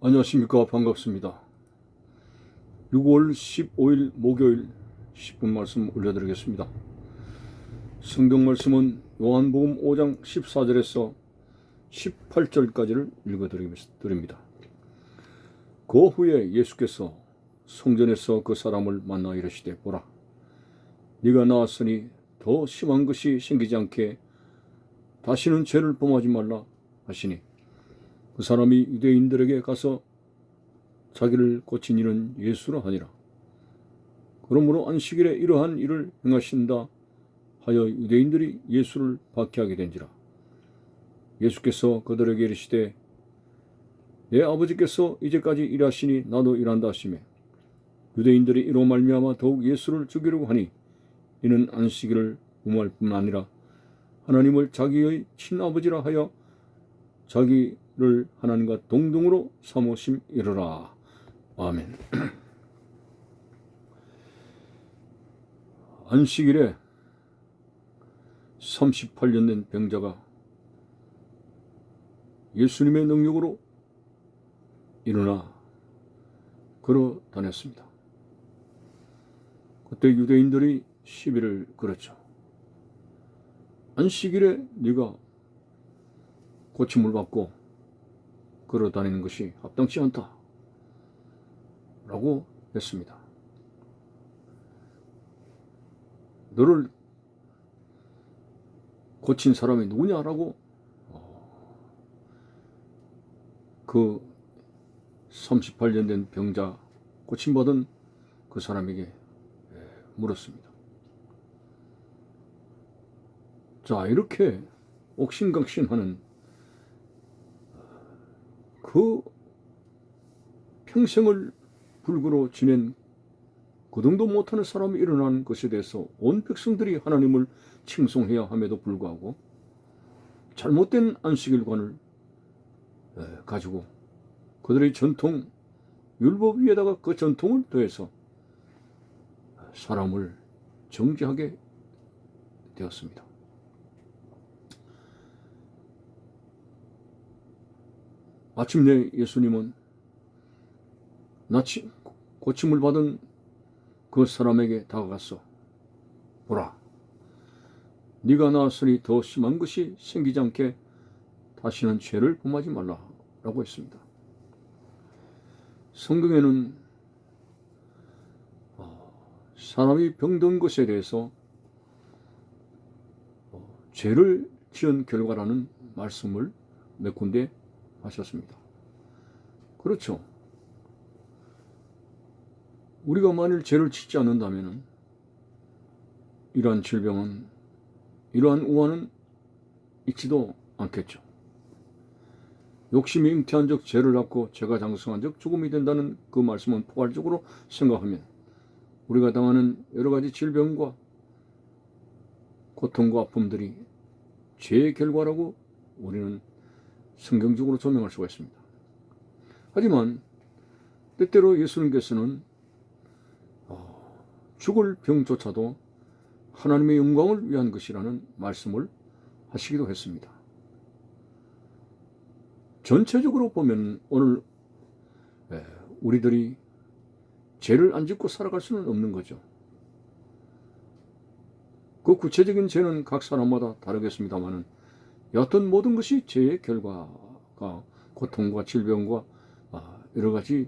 안녕하십니까. 반갑습니다. 6월 15일 목요일 10분 말씀 올려드리겠습니다. 성경 말씀은 요한복음 5장 14절에서 18절까지를 읽어드립니다. 그 후에 예수께서 성전에서 그 사람을 만나 이르시되 보라, 네가 나았으니 더 심한 것이 생기지 않게 다시는 죄를 범하지 말라 하시니, 그 사람이 유대인들에게 가서 자기를 고친 이는 예수라 하니라. 그러므로 안식일에 이러한 일을 행하신다 하여 유대인들이 예수를 박해하게 된지라. 예수께서 그들에게 이르시되 내 아버지께서 이제까지 일하시니 나도 일한다 하시매, 유대인들이 이로 말미암아 더욱 예수를 죽이려고 하니, 이는 안식일을 무할 뿐 아니라 하나님을 자기의 친아버지라 하여 자기를 하나님과 동등으로 삼으심이로라. 아멘. 안식일에 38년 된 병자가 예수님의 능력으로 일어나 걸어 다녔습니다. 그때 유대인들이 시비를 걸었죠. 안식일에 네가 고침을 받고 걸어 다니는 것이 합당치 않다 라고 했습니다. 너를 고친 사람이 누구냐라고 그 38년 된 병자, 고침받은 그 사람에게 물었습니다. 자, 이렇게 옥신각신하는 그 평생을 불구로 지낸 그 정도 못하는 사람이 일어난 것에 대해서 온 백성들이 하나님을 칭송해야 함에도 불구하고 잘못된 안식일관을 가지고 그들의 전통, 율법 위에다가 그 전통을 더해서 사람을 정죄하게 되었습니다. 마침내 예수님은 고침을 받은 그 사람에게 다가가서 보라, 네가 나았으니 더 심한 것이 생기지 않게 다시는 죄를 범하지 말라 라고 했습니다. 성경에는 사람이 병든 것에 대해서 죄를 지은 결과라는 말씀을 몇 군데 하셨습니다. 그렇죠. 우리가 만일 죄를 짓지 않는다면 이러한 질병은, 이러한 우환은 있지도 않겠죠. 욕심이 잉태한 적 죄를 낳고 죄가 장성한 적 죽음이 된다는 그 말씀은 포괄적으로 생각하면 우리가 당하는 여러 가지 질병과 고통과 아픔들이 죄의 결과라고 우리는 성경적으로 조명할 수가 있습니다. 하지만 때때로 예수님께서는 죽을 병조차도 하나님의 영광을 위한 것이라는 말씀을 하시기도 했습니다. 전체적으로 보면 오늘 우리들이 죄를 안 짓고 살아갈 수는 없는 거죠. 그 구체적인 죄는 각 사람마다 다르겠습니다만 여하튼 모든 것이 죄의 결과가 고통과 질병과 여러 가지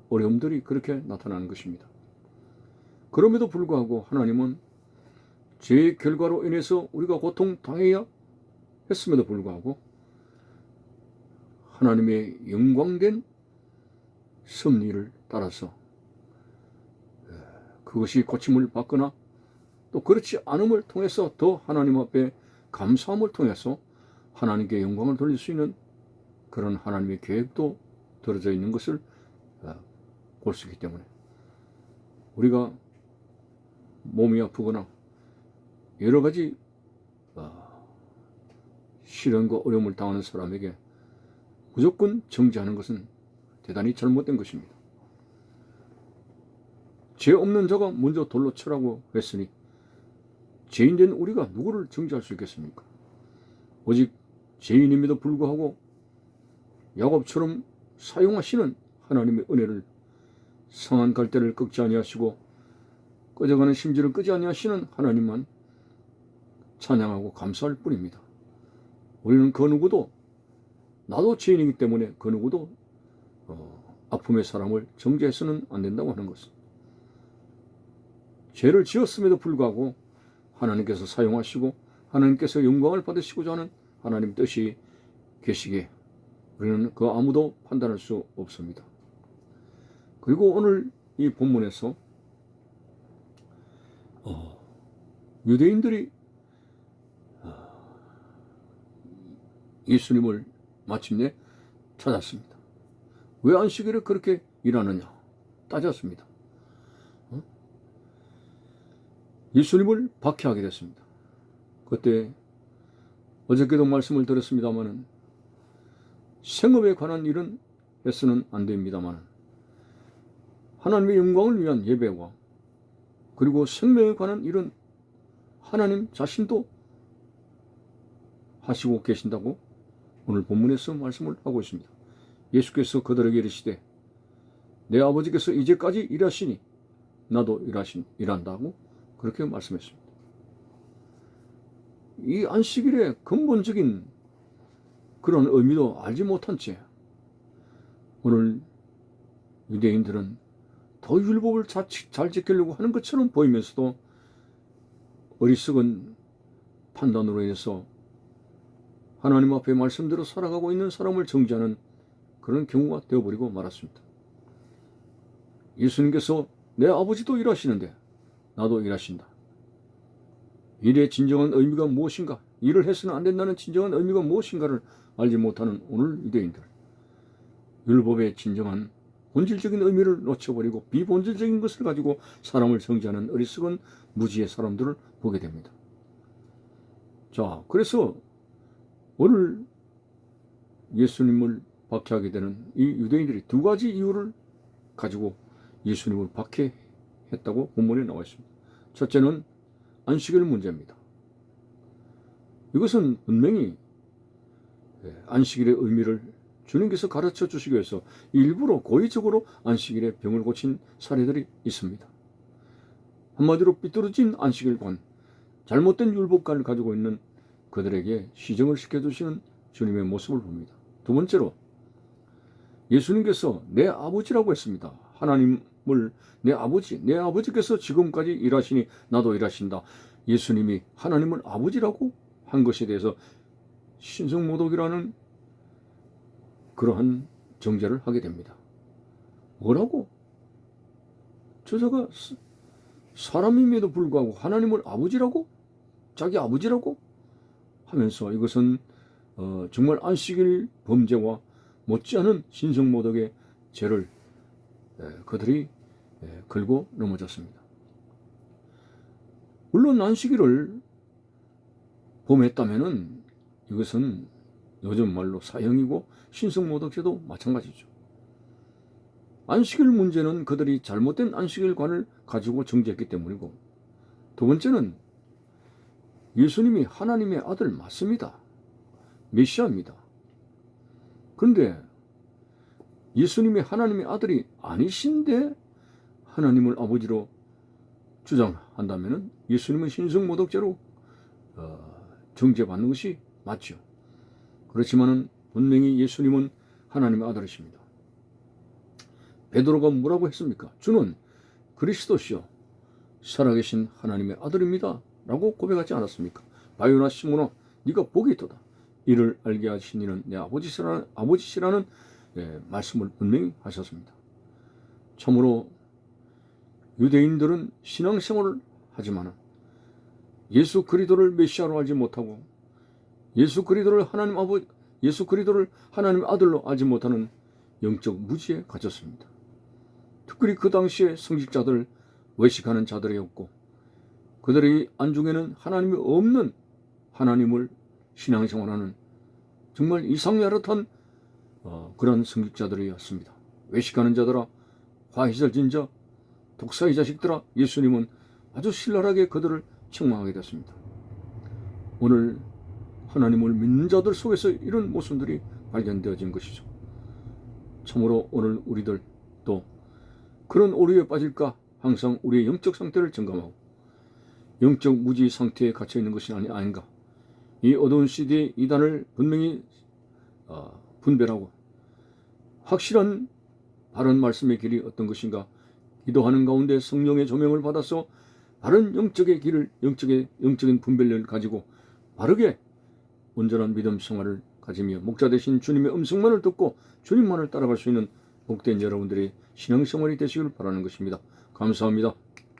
어려움들이 그렇게 나타나는 것입니다. 그럼에도 불구하고 하나님은 죄의 결과로 인해서 우리가 고통당해야 했음에도 불구하고 하나님의 영광된 섭리를 따라서 그것이 고침을 받거나 또 그렇지 않음을 통해서 더 하나님 앞에 감사함을 통해서 하나님께 영광을 돌릴 수 있는 그런 하나님의 계획도 들어져 있는 것을 볼 수 있기 때문에 우리가 몸이 아프거나 여러 가지 시련과 어려움을 당하는 사람에게 무조건 정죄하는 것은 대단히 잘못된 것입니다. 죄 없는 자가 먼저 돌로 쳐라고 했으니 죄인된 우리가 누구를 정죄할 수 있겠습니까? 오직 죄인임에도 불구하고 야곱처럼 사용하시는 하나님의 은혜를, 상한 갈대를 꺾지 아니하시고 꺼져가는 심지를 끄지 아니하시는 하나님만 찬양하고 감사할 뿐입니다. 우리는 그 누구도, 나도 죄인이기 때문에 그 누구도 아픔의 사람을 정죄해서는 안 된다고 하는 것은, 죄를 지었음에도 불구하고 하나님께서 사용하시고 하나님께서 영광을 받으시고자 하는 하나님 뜻이 계시기에 우리는 그 아무도 판단할 수 없습니다. 그리고 오늘 이 본문에서 유대인들이 예수님을 마침내 찾았습니다. 왜 안식일에 그렇게 일하느냐 따졌습니다. 예수님을 박해하게 됐습니다. 그때 어저께도 말씀을 드렸습니다마는 생업에 관한 일은 해서는 안 됩니다만 하나님의 영광을 위한 예배와 그리고 생명에 관한 일은 하나님 자신도 하시고 계신다고 오늘 본문에서 말씀을 하고 있습니다. 예수께서 그들에게 이르시되 내 아버지께서 이제까지 일하시니 나도 일한다고 그렇게 말씀했습니다. 이 안식일의 근본적인 그런 의미도 알지 못한 채 오늘 유대인들은 더 율법을 잘 지키려고 하는 것처럼 보이면서도 어리석은 판단으로 인해서 하나님 앞에 말씀대로 살아가고 있는 사람을 정죄하는 그런 경우가 되어버리고 말았습니다. 예수님께서 내 아버지도 일하시는데 나도 일하신다. 일의 진정한 의미가 무엇인가, 일을 해서는 안 된다는 진정한 의미가 무엇인가를 알지 못하는 오늘 유대인들, 율법의 진정한 본질적인 의미를 놓쳐버리고 비본질적인 것을 가지고 사람을 정죄하는 어리석은 무지의 사람들을 보게 됩니다. 자, 그래서 오늘 예수님을 박해하게 되는 이 유대인들이 두 가지 이유를 가지고 예수님을 박해했다고 본문에 나와 있습니다. 첫째는 안식일 문제입니다. 이것은 분명히 안식일의 의미를 주님께서 가르쳐 주시기 위해서 일부러 고의적으로 안식일에 병을 고친 사례들이 있습니다. 한마디로 삐뚤어진 안식일관, 잘못된 율법관을 가지고 있는 그들에게 시정을 시켜주시는 주님의 모습을 봅니다. 두 번째로 예수님께서 내 아버지라고 했습니다. 하나님을 내 아버지께서 지금까지 일하시니 나도 일하신다. 예수님이 하나님을 아버지라고 한 것에 대해서 신성모독이라는 그러한 정죄를 하게 됩니다. 뭐라고? 저자가 사람임에도 불구하고 하나님을 아버지라고? 자기 아버지라고? 하면서 이것은 정말 안식일 범죄와 못지않은 신성모독의 죄를 그들이 걸고 넘어졌습니다. 물론 안식일을 범했다면은 이것은 요즘 말로 사형이고 신성모독죄도 마찬가지죠. 안식일 문제는 그들이 잘못된 안식일관을 가지고 정죄했기 때문이고, 두 번째는 예수님이 하나님의 아들 맞습니다. 메시아입니다. 그런데 예수님이 하나님의 아들이 아니신데 하나님을 아버지로 주장한다면 예수님은 신성모독죄로 정죄받는 것이 맞죠. 그렇지만은 분명히 예수님은 하나님의 아들이십니다. 베드로가 뭐라고 했습니까? 주는 그리스도시요 살아계신 하나님의 아들입니다 라고 고백하지 않았습니까? 바요나 시몬아 네가 복이 있도다. 이를 알게 하신 이는 내 아버지시라는 말씀을 분명히 하셨습니다. 참으로 유대인들은 신앙생활을 하지만 예수 그리스도를 메시아로 알지 못하고 예수 그리스도를 하나님의 아들로 알지 못하는 영적 무지에 갇혔습니다. 특별히 그 당시에 성직자들, 외식하는 자들이었고 그들의 안중에는 하나님이 없는 하나님을 신앙생활하는 정말 이상야릇한 그런 성직자들이었습니다. 외식하는 자들아, 화희절진 자, 독사의 자식들아, 예수님은 아주 신랄하게 그들을 책망하게 됐습니다. 오늘 하나님을 믿는 자들 속에서 이런 모습들이 발견되어진 것이죠. 참으로 오늘 우리들 또 그런 오류에 빠질까 항상 우리의 영적 상태를 점검하고 영적 무지 상태에 갇혀 있는 것이 아닌가. 이 어두운 시대의 이단을 분명히 분별하고 확실한 바른 말씀의 길이 어떤 것인가, 기도하는 가운데 성령의 조명을 받아서 바른 영적의 길을, 영적인 분별력을 가지고 바르게 온전한 믿음 생활을 가지며 목자 되신 주님의 음성만을 듣고 주님만을 따라갈 수 있는 복된 여러분들의 신앙생활이 되시길 바라는 것입니다. 감사합니다.